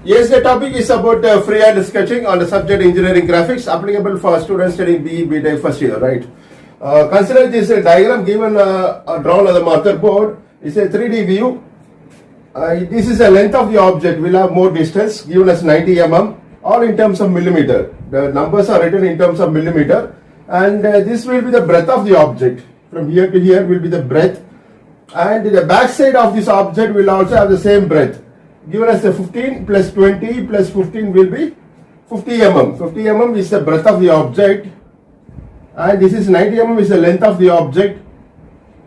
Yes, the topic is about freehand sketching on the subject engineering graphics applicable for students studying BE BTech first year, right? Consider this diagram given drawn on the marker board. It's a 3D view. This is the length of the object. We'll have more distance given as 90 mm, all in terms of millimeter. The numbers are written in terms of millimeter, and this will be the breadth of the object. From here to here will be the breadth, and the back side of this object will also have the same breadth. Given as a 15 plus 20 plus 15 will be 50 mm. 50 mm is the breadth of the object, and this is 90 mm is the length of the object,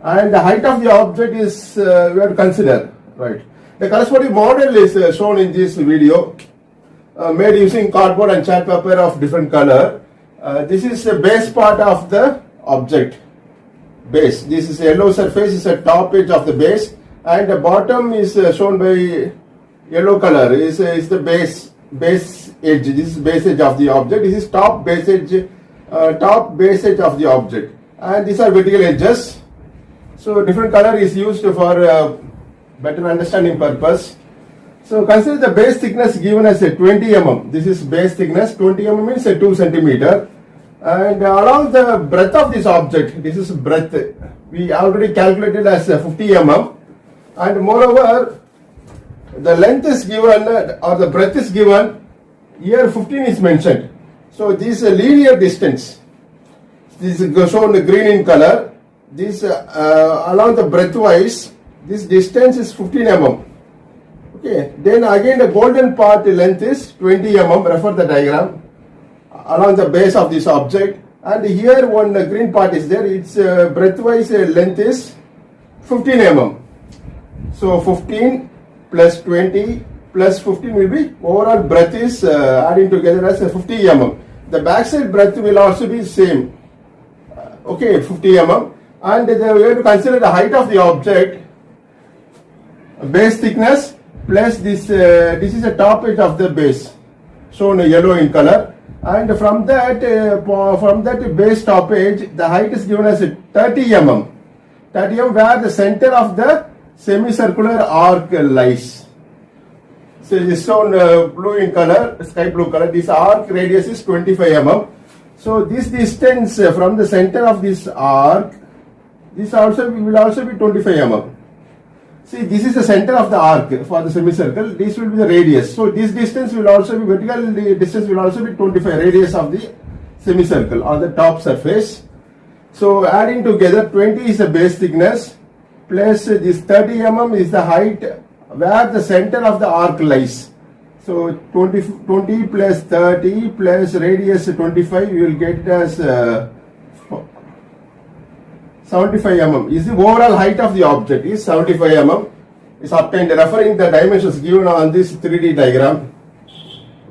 and the height of the object is we have to consider, right? The corresponding model is shown in this video, made using cardboard and chart paper of different color. This is the base part of the object. Base. This is yellow surface, is the top edge of the base, and the bottom is shown by yellow color is the base edge. This is base edge of the object. This is top base edge of the object, and these are vertical edges. So different color is used for better understanding purpose. So consider the base thickness given as a 20 mm. This is base thickness. 20 mm means a 2 centimeter. And along the breadth of this object, this is breadth, we already calculated as 50 mm, and moreover the length is given or the breadth is given, here 15 is mentioned. So this is a linear distance. This is shown green in color. This along the breadth wise, this distance is 15 mm. Okay, then again the golden part length is 20 mm, refer the diagram, along the base of this object, and here one green part is there. Its breadth wise length is 15 mm. So 15 plus 20 plus 15 will be overall breadth is adding together as 50 mm. The backside breadth will also be same. Okay, 50 mm, and we have to consider the height of the object. Base thickness plus this is the top edge of the base, shown yellow in color. And from that base top edge, the height is given as 30 mm. 30 mm where the center of the semicircular arc lies. So it is shown blue in color, sky blue color. This arc radius is 25 mm. So this distance from the center of this arc, this also will also be 25 mm. See, this is the center of the arc for the semicircle. This will be the radius. So this distance will also be vertical. The distance will also be 25 radius of the semicircle on the top surface. So adding together, 20 is the base thickness plus this 30 mm is the height where the center of the arc lies. So 20 plus 30 plus radius 25, you will get as 75 mm is the overall height of the object is 75 mm is obtained referring the dimensions given on this 3D diagram.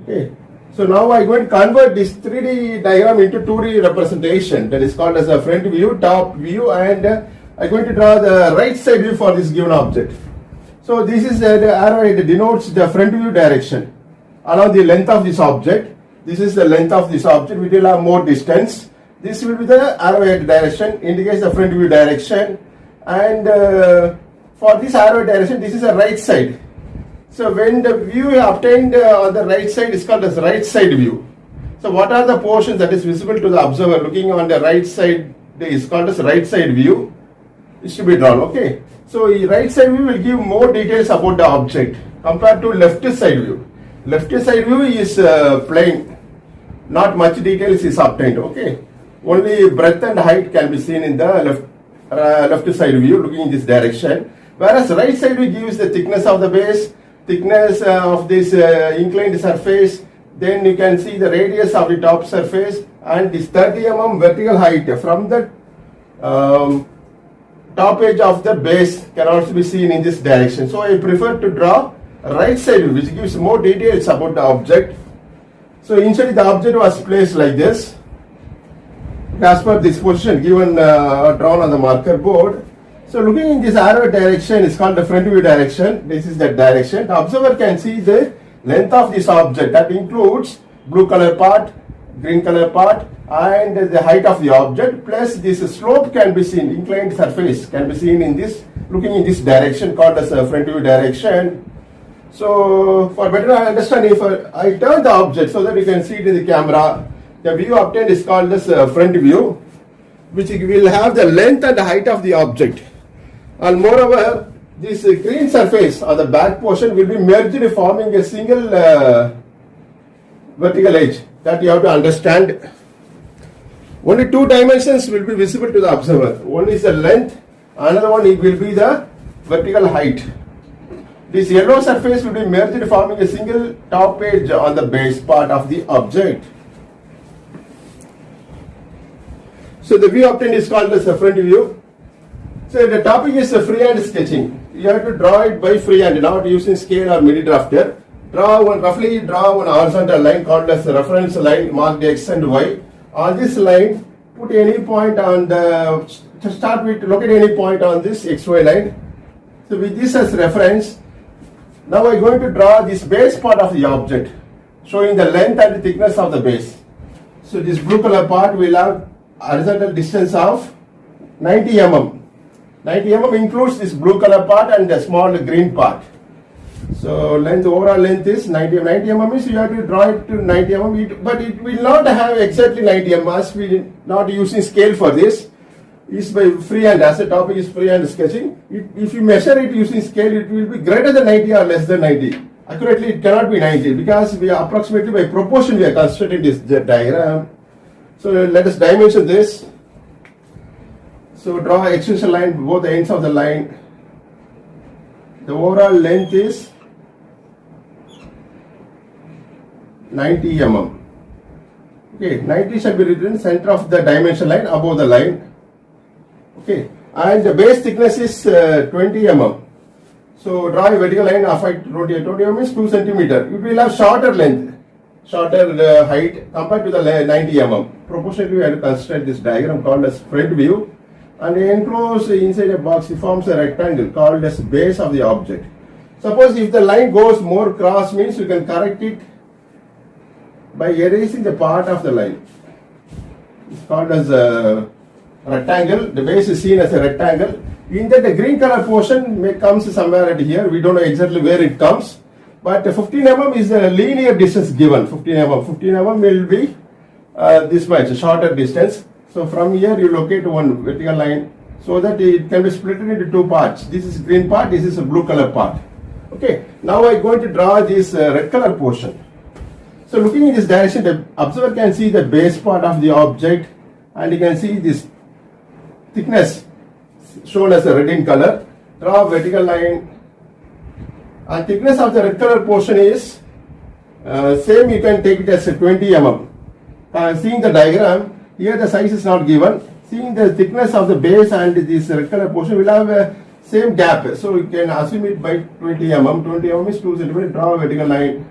Okay, so now I am going to convert this 3D diagram into 2D representation, that is called as a front view, top view, and I am going to draw the right side view for this given object. So this is the arrow, it denotes the front view direction along the length of this object. This is the length of this object. We will have more distance. This will be the arrowhead direction, indicates the front view direction, and for this arrow direction, this is a right side. So when the view obtained on the right side is called as right side view. So what are the portions that is visible to the observer looking on the right side is called as right side view. It should be drawn. Okay. So right side view will give more details about the object compared to left side view. Left side view is plain, not much details is obtained. Okay. Only breadth and height can be seen in the left side view looking in this direction, whereas right side view gives the thickness of the base, thickness of this inclined surface, then you can see the radius of the top surface, and this 30 mm vertical height from the top edge of the base can also be seen in this direction. So I prefer to draw right side view, which gives more details about the object. So initially the object was placed like this, as per this position given drawn on the marker board. So looking in this arrow direction is called the front view direction. This is the direction. The observer can see the length of this object, that includes blue color part, green color part, and the height of the object, plus this slope can be seen, inclined surface can be seen in this, looking in this direction called as a front view direction. So for better understanding, if I turn the object so that you can see it in the camera, the view obtained is called as front view, which will have the length and the height of the object. And moreover, this green surface on the back portion will be merged, forming a single vertical edge. That you have to understand. Only two dimensions will be visible to the observer. One is the length, another one will be the vertical height. This yellow surface will be merged, forming a single top edge on the base part of the object. So the view obtained is called as a front view. So the topic is freehand sketching. You have to draw it by freehand, not using scale or mini drafter. Roughly draw one horizontal line called as a reference line marked X and Y. On this line, put any point on the, to start with, locate any point on this XY line. So with this as reference, now I'm going to draw this base part of the object, showing the length and the thickness of the base. So this blue color part will have horizontal distance of 90 mm. 90 mm includes this blue color part and the small green part. So overall length is 90 mm is you have to draw it to 90 mm, but it will not have exactly 90 mm as we are not using scale for this. Is by freehand, as the topic is freehand sketching. If you measure it using scale, it will be greater than 90 or less than 90. Accurately, it cannot be 90 because we are approximately by proportion we are constructing this diagram. So let us dimension this. So draw extension line, both the ends of the line. The overall length is 90 mm. Okay, 90 shall be written center of the dimension line above the line. Okay, and the base thickness is 20 mm. So draw a vertical line of height 20 mm is 2 centimeter. It will have shorter length, shorter height compared to the 90 mm. Proportionally, we have to construct this diagram called as front view. And enclosed inside a box, it forms a rectangle called as base of the object. Suppose if the line goes more cross, means you can correct it by erasing the part of the line. It's called as a rectangle. The base is seen as a rectangle. In that the green color portion comes somewhere at here. We don't know exactly where it comes. But 15 mm is the linear distance given. 15 mm. 15 mm will be this much, a shorter distance. So from here you locate one vertical line so that it can be split into two parts. This is green part, this is a blue color part. Okay, now I'm going to draw this red color portion. So looking in this direction, the observer can see the base part of the object and you can see this thickness shown as a red in color. Draw a vertical line and thickness of the red color portion is same, you can take it as 20 mm. Seeing the diagram, here the size is not given. Seeing the thickness of the base and this red color portion will have a same gap. So you can assume it by 20 mm. 20 mm is 2 cm. Draw a vertical line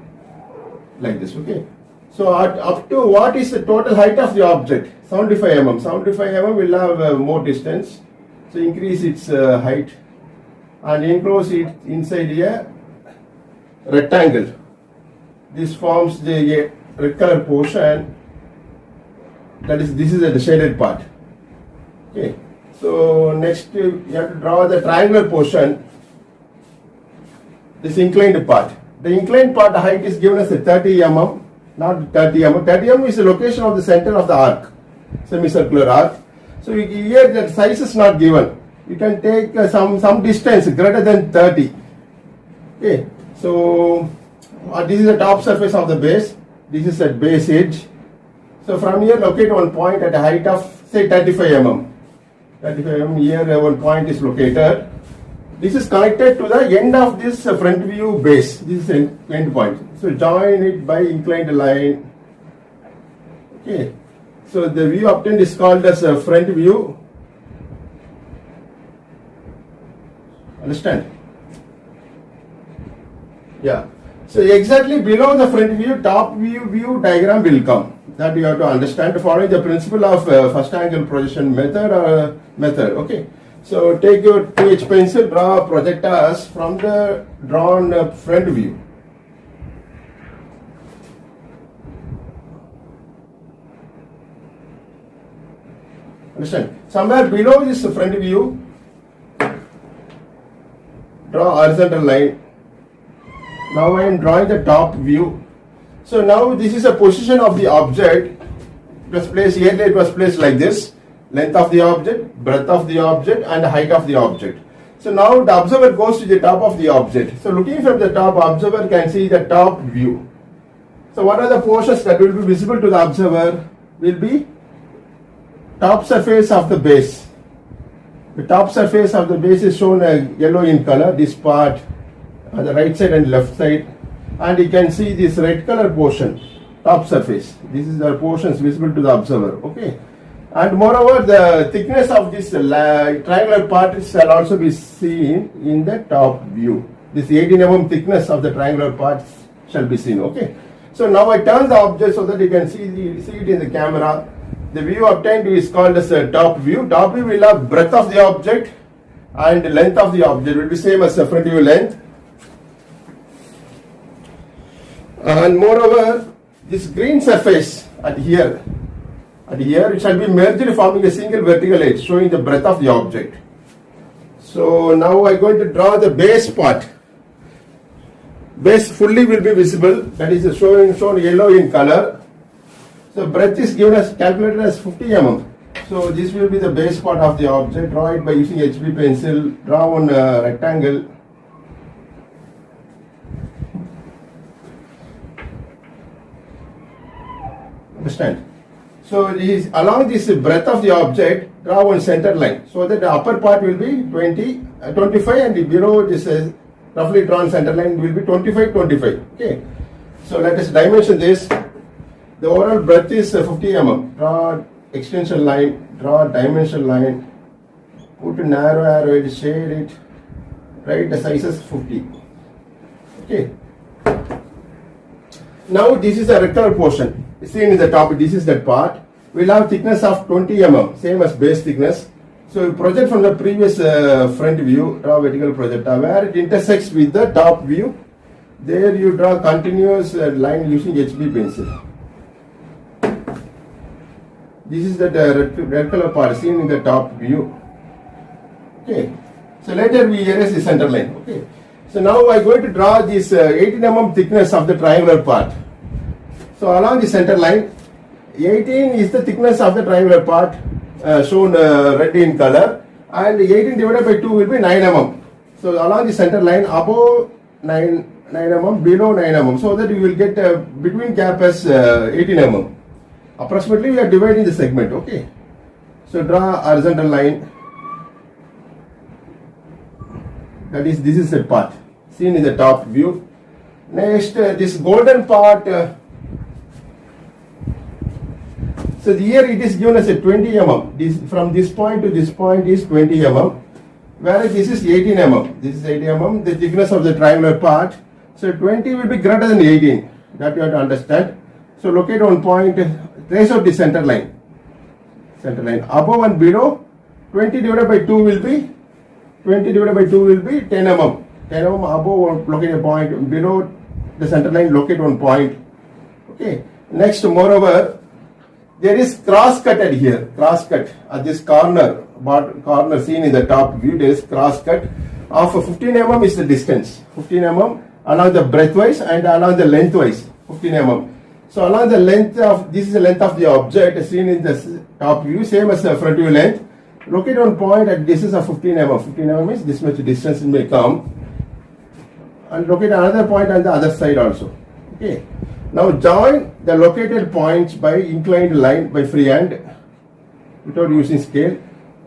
like this. Okay. So up to what is the total height of the object? 75 mm. 75 mm will have more distance. So increase its height and enclose it inside a rectangle. This forms the red color portion. That is, this is the shaded part. Okay. So next you have to draw the triangular portion. This inclined part. The inclined part height is given as a 30 mm, not 30 mm. 30 mm is the location of the center of the arc, semicircular arc. So here the size is not given. You can take some distance greater than 30. Okay. So this is the top surface of the base. This is at base edge. So from here locate one point at a height of say 35 mm. 35 mm, here one point is located. This is connected to the end of this front view base. This is end point. So join it by inclined line. Okay. So the view obtained is called as a front view. Understand? Yeah. So exactly below the front view, top view diagram will come. That you have to understand following the principle of first angle projection method. Okay. So take your 2H pencil, draw projectors from the drawn front view. Understand? Somewhere below this front view, draw horizontal line. Now I am drawing the top view. So now this is a position of the object. It was placed here, it was placed like this. Length of the object, breadth of the object, and height of the object. So now the observer goes to the top of the object. So looking from the top, observer can see the top view. So what are the portions that will be visible to the observer? Will be top surface of the base. The top surface of the base is shown yellow in color, this part on the right side and left side. And you can see this red color portion, top surface. This is the portions visible to the observer. Okay. And moreover, the thickness of this triangular part shall also be seen in the top view. This 18 mm thickness of the triangular parts shall be seen. Okay. So now I turn the object so that you can see it in the camera. The view obtained is called as a top view. Top view will have breadth of the object and length of the object will be same as the front view length. And moreover, this green surface at here it shall be merged forming a single vertical edge showing the breadth of the object. So now I am going to draw the base part. Base fully will be visible, that is shown yellow in color. So breadth is given as calculated as 50 mm. So this will be the base part of the object. Draw it by using HB pencil. Draw one rectangle. Understand? So along this breadth of the object, draw one center line so that the upper part will be 25 and below this roughly drawn center line will be 25. Okay. So let us dimension this. The overall breadth is 50 mm. Draw extension line, draw dimension line, put a narrow arrow, shade it, write the size as 50. Okay. Now this is a rectangular portion. Seen in the top, this is that part. We'll have thickness of 20 mm, same as base thickness. So project from the previous front view, draw vertical projector where it intersects with the top view. There you draw continuous line using HB pencil. This is the red color part seen in the top view. Okay. So later we erase the center line. Okay. So now I am going to draw this 18 mm thickness of the triangular part. So along the center line, 18 is the thickness of the triangular part shown red in color, and 18 divided by 2 will be 9 mm. So along the center line, above 9 mm, below 9 mm, so that you will get between gap as 18 mm. Approximately we are dividing the segment. Okay. So draw horizontal line. That is, this is the part seen in the top view. Next, this golden part. So here it is given as a 20 mm. This, from this point to this point is 20 mm. Whereas this is 18 mm. This is 18 mm, the thickness of the triangular part. So 20 will be greater than 18. That you have to understand. So locate one point, trace out the center line. Center line. Above and below, 20 divided by 2 will be 10 mm. 10 mm above, locate a point. Below the center line, locate one point. Okay. Next, moreover, there is cross cut at here. Cross cut at this corner seen in the top view. There is cross cut of 15 mm is the distance. 15 mm along the breadthwise and along the lengthwise. 15 mm. So along the length of, this is the length of the object seen in the top view, same as the front view length. Locate one point at distance of 15 mm. 15 mm means this much distance may come. And locate another point on the other side also. Okay. Now join the located points by inclined line by freehand without using scale,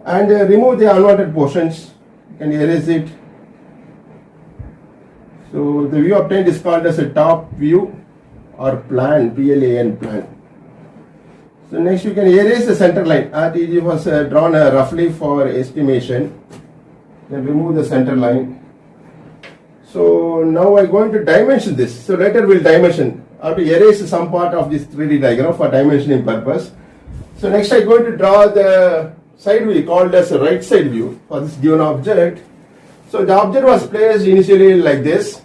and remove the unwanted portions. You can erase it. So the view obtained is called as a top view or plan, PLAN, plan. So next you can erase the center line. It was drawn roughly for estimation. Then remove the center line. So now I am going to dimension this. So later we will dimension. I have to erase some part of this 3D diagram for dimensioning purpose. So next I am going to draw the side view called as a right side view for this given object. So the object was placed initially like this.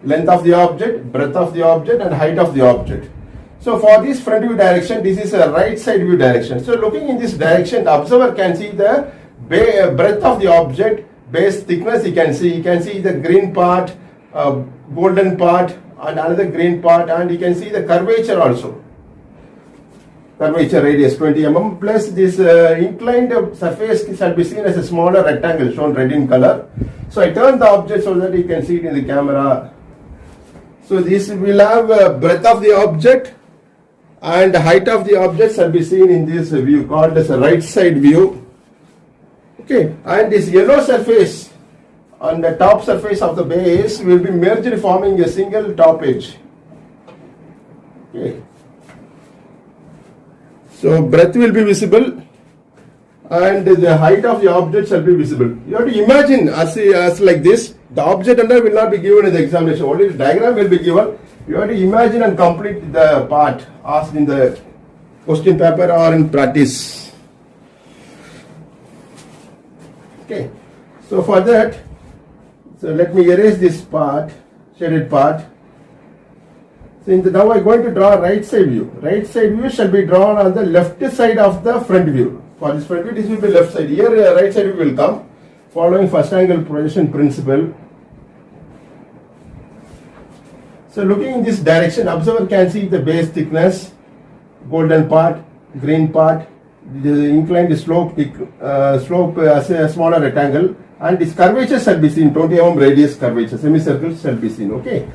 Length of the object, breadth of the object, and height of the object. So for this front view direction, this is a right side view direction. So looking in this direction, the observer can see the breadth of the object, base thickness. He can see the green part, golden part and another green part, and you can see the curvature also. Curvature radius 20 mm plus this inclined surface shall be seen as a smaller rectangle shown red in color. So I turn the object so that you can see it in the camera. So this will have breadth of the object and height of the object shall be seen in this view called as a right side view. Okay, and this yellow surface on the top surface of the base will be merged forming a single top edge. Okay. So breadth will be visible and the height of the object shall be visible. You have to imagine as like this. The object under will not be given in the examination. Only the diagram will be given. You have to imagine and complete the part asked in the question paper or in practice. Okay. So for that, so let me erase this part, shaded part. So now I am going to draw a right side view. Right side view shall be drawn on the left side of the front view. For this front view, this will be left side. Here right side view will come following first angle projection principle. So looking in this direction, observer can see the base thickness, golden part, green part, the inclined slope as a smaller rectangle, and this curvature shall be seen, 20 mm radius curvature, semicircle shall be seen. Okay.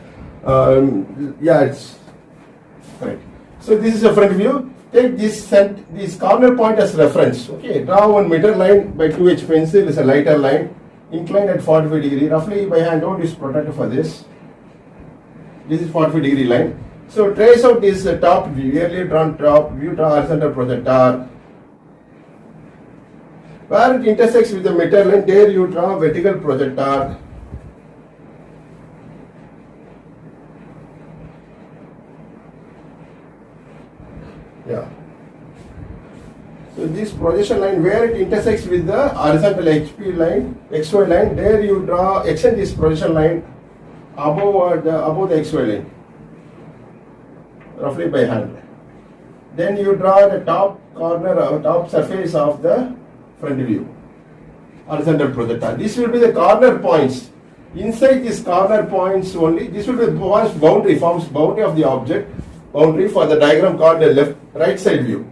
Yeah, it's correct. So this is a front view. Take this corner point as reference. Okay, draw 1 meter line by 2H pencil is a lighter line, inclined at 45 degree. Roughly by hand, don't use protractor for this. This is 45 degree line. So trace out this top view, earlier drawn top view, draw horizontal projector. Where it intersects with the meter line, there you draw vertical projector. Yeah. So this projection line where it intersects with the horizontal XP line, XY line, there you extend this projection line above the XY line, roughly by hand. Then you draw the top corner or top surface of the front view, horizontal projector. This will be the corner points. Inside these corner points only, this will be the forms boundary of the object. Boundary for the diagram called the right side view.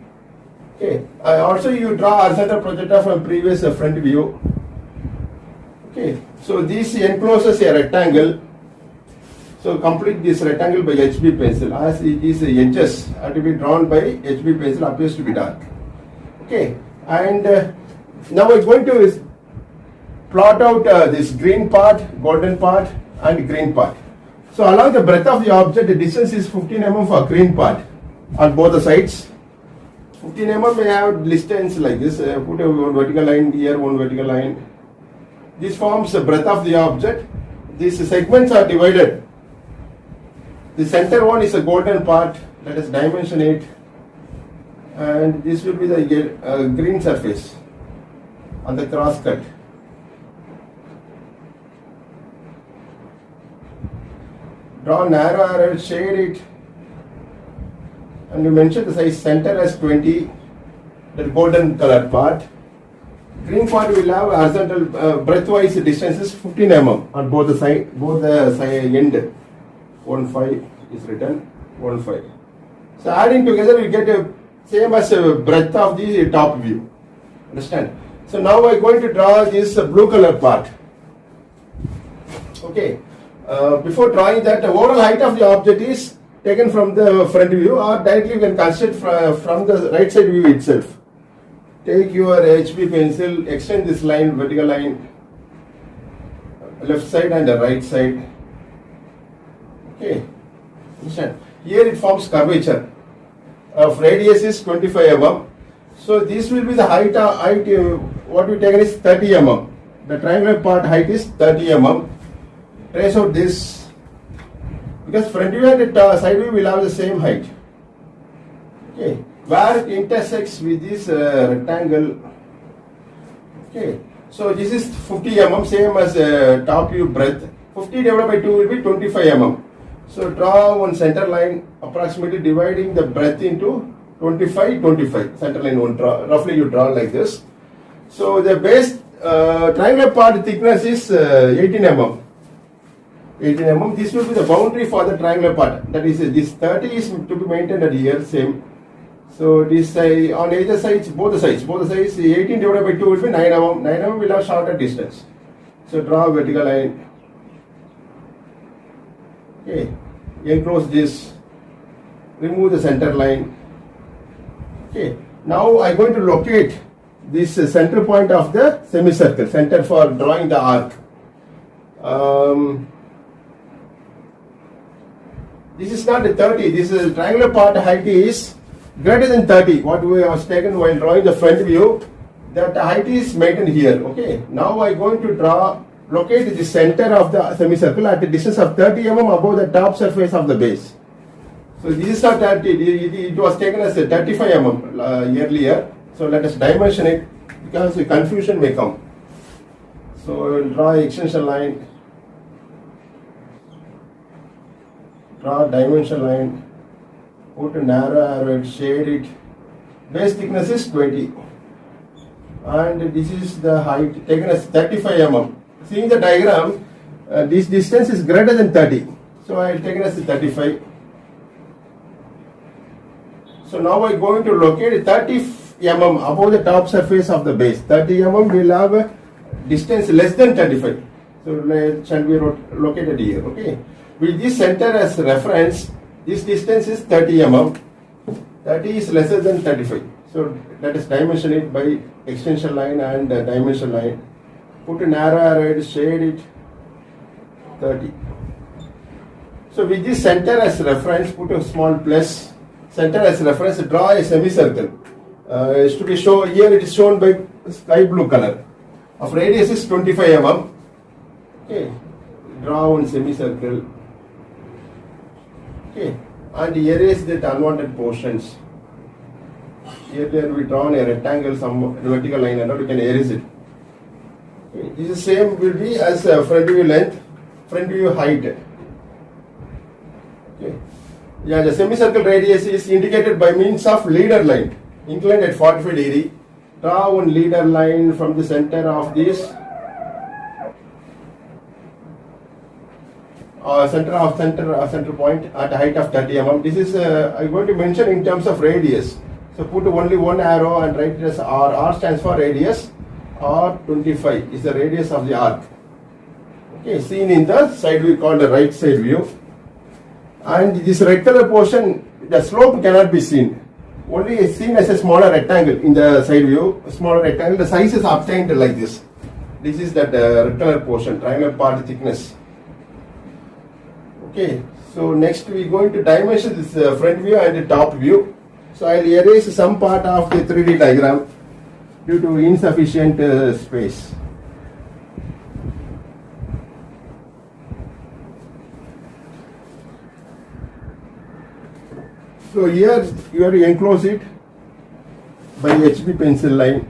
Okay. Also you draw horizontal projector from previous front view. Okay. So this encloses a rectangle. So complete this rectangle by HB pencil. As it is edges have to be drawn by HB pencil, appears to be dark. Okay. And now I'm going to plot out this green part, golden part, and green part. So along the breadth of the object, the distance is 15 mm for green part on both the sides. 15 mm may have distance like this. Put one vertical line here, one vertical line. This forms the breadth of the object. These segments are divided. The center one is a golden part. Let us dimension it. And this will be the green surface on the cross cut. Draw narrow arrow, shade it, and you mention the size center as 20, the golden colored part. Green part will have horizontal breadth-wise distance is 15 mm on both the side, end. 1.5 is written, 1.5. So adding together you get a same as a breadth of the top view. Understand? So now I am going to draw this blue color part. Okay. Before drawing that, the overall height of the object is taken from the front view, or directly you can construct from the right side view itself. Take your HB pencil, extend this line, vertical line, left side and the right side. Okay, understand? Here it forms curvature. Radius is 25 mm. So this will be the height. What we taken is 30 mm. The triangular part height is 30 mm. Trace out this, because front view and side view will have the same height. Okay, where it intersects with this rectangle. Okay, so this is 50 mm, same as top view breadth. 50 divided by 2 will be 25 mm. So draw one center line approximately dividing the breadth into 25, 25. Center line one draw, roughly you draw like this. So the base triangular part thickness is 18 mm. 18 mm. This will be the boundary for the triangular part. That is, this 30 is to be maintained at here, same. So this on either sides, both the sides, 18 divided by 2 will be 9 mm. 9 mm will have shorter distance. So draw a vertical line. Okay, enclose this. Remove the center line. Okay, now I'm going to locate this center point of the semicircle, center for drawing the arc. This is not a 30, this is triangular part height is greater than 30. What we have taken while drawing the front view, that height is maintained here. Okay, now I'm going to locate the center of the semicircle at a distance of 30 mm above the top surface of the base. So this is not 30, it was taken as a 35 mm earlier. So let us dimension it because the confusion may come. So we'll draw extension line, draw dimension line, put a narrow arrow, shade it. Base thickness is 20 and this is the height taken as 35 mm. Seeing the diagram, this distance is greater than 30. So I will take it as 35. So now I am going to locate 30 mm above the top surface of the base. 30 mm will have a distance less than 35. So it shall be located here. Okay. With this center as reference, this distance is 30 mm. 30 is lesser than 35. So let us dimension it by extension line and dimension line. Put a narrow arrow, shade it 30. So with this center as reference, put a small plus. Center as reference, draw a semicircle. Is to be shown here. It is shown by sky blue color. Of radius is 25 mm. Okay, draw one semicircle. Okay, and erase the unwanted portions. Here we drawn a rectangle, some vertical line, and we can erase it. Okay. This is same will be as front view length, front view height. Okay. Yeah, the semicircle radius is indicated by means of leader line, inclined at 45 degree. Draw one leader line from the center of this center point at a height of 30 mm. This is I'm going to mention in terms of radius. So put only one arrow and write it as R. R stands for radius. R25 is the radius of the arc. Okay, seen in the side view called the right side view. And this rectangular portion, the slope cannot be seen. Only is seen as a smaller rectangle in the side view. Smaller rectangle, the size is obtained like this. This is that rectangular portion, triangular part thickness. Okay, so next we are going to dimension this front view and the top view. So I will erase some part of the 3D diagram due to insufficient space. So here you have to enclose it by HB pencil line.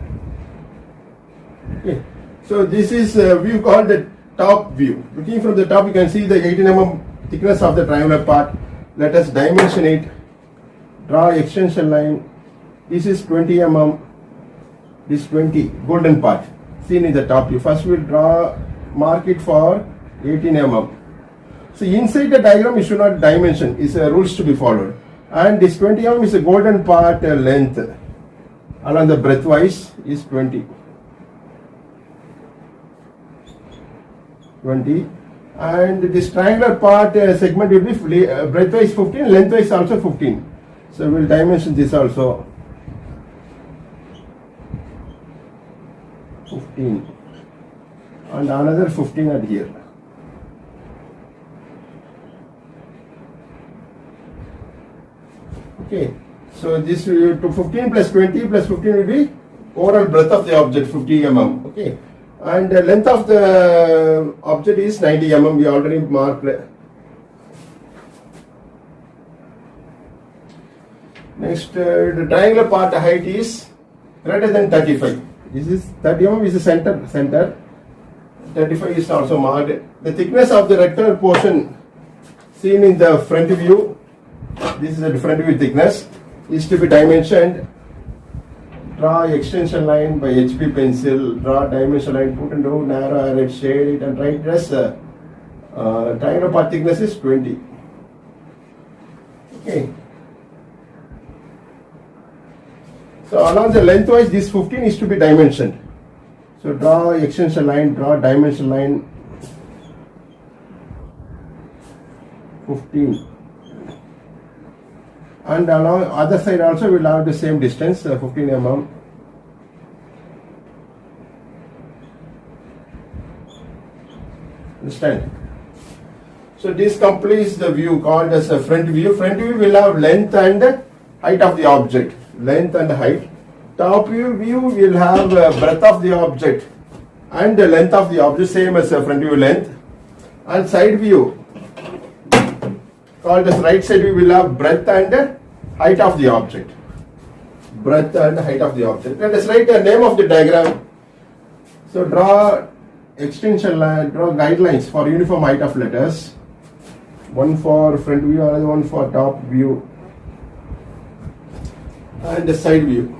Okay. So this is a view called the top view. Looking from the top, you can see the 18 mm thickness of the triangular part. Let us dimension it. Draw extension line. This is 20 mm. This 20 golden part seen in the top view. First we will mark it for 18 mm. So inside the diagram you should not dimension. It's rules to be followed. And this 20 mm is a golden part length. Along the breadthwise is 20. And this triangular part segment will be breadthwise 15, lengthwise also 15. So we will dimension this also. 15 and another 15 at here. Okay, so this to 15 plus 20 plus 15 will be overall breadth of the object 50 mm. Okay, and the length of the object is 90 mm. We already marked. Next, the triangular part height is greater than 35. This is 30 mm is the center. 35 is also marked. The thickness of the rectangular portion seen in the front view, this is the front view thickness, is to be dimensioned. Draw extension line by HB pencil. Draw dimension line. Put into narrow arrow, shade it, and write as Triangular path thickness is 20. Okay. So along the lengthwise, this 15 is to be dimensioned. So draw extension line, draw dimension line 15. And along other side also we will have the same distance, 15 mm. Understand? So this completes the view called as a front view. Front view will have length and height of the object. Length and height. Top view will have breadth of the object and the length of the object, same as front view length. And side view called as right side view will have breadth and height of the object. Breadth and height of the object. Let us write the name of the diagram. So draw extension line, draw guidelines for uniform height of letters. One for front view, another one for top view and the side view.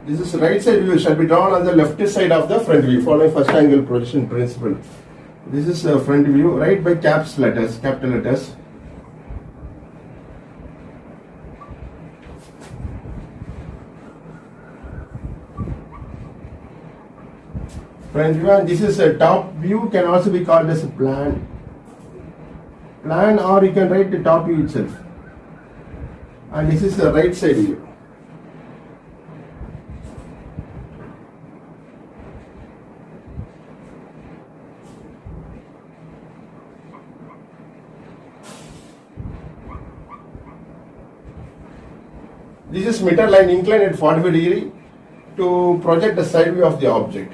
This is right side view shall be drawn on the left side of the front view following first angle projection principle. This is the front view, right by capital letters. Front view, and this is a top view, can also be called as a plan, or you can write the top view itself. And this is the right side view. This is meter line inclined at 45 degree to project the side view of the object.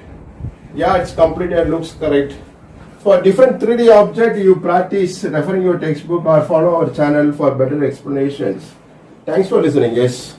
Yeah, it's complete and looks correct. For different 3D object, you practice referring your textbook or follow our channel for better explanations. Thanks for listening. Yes.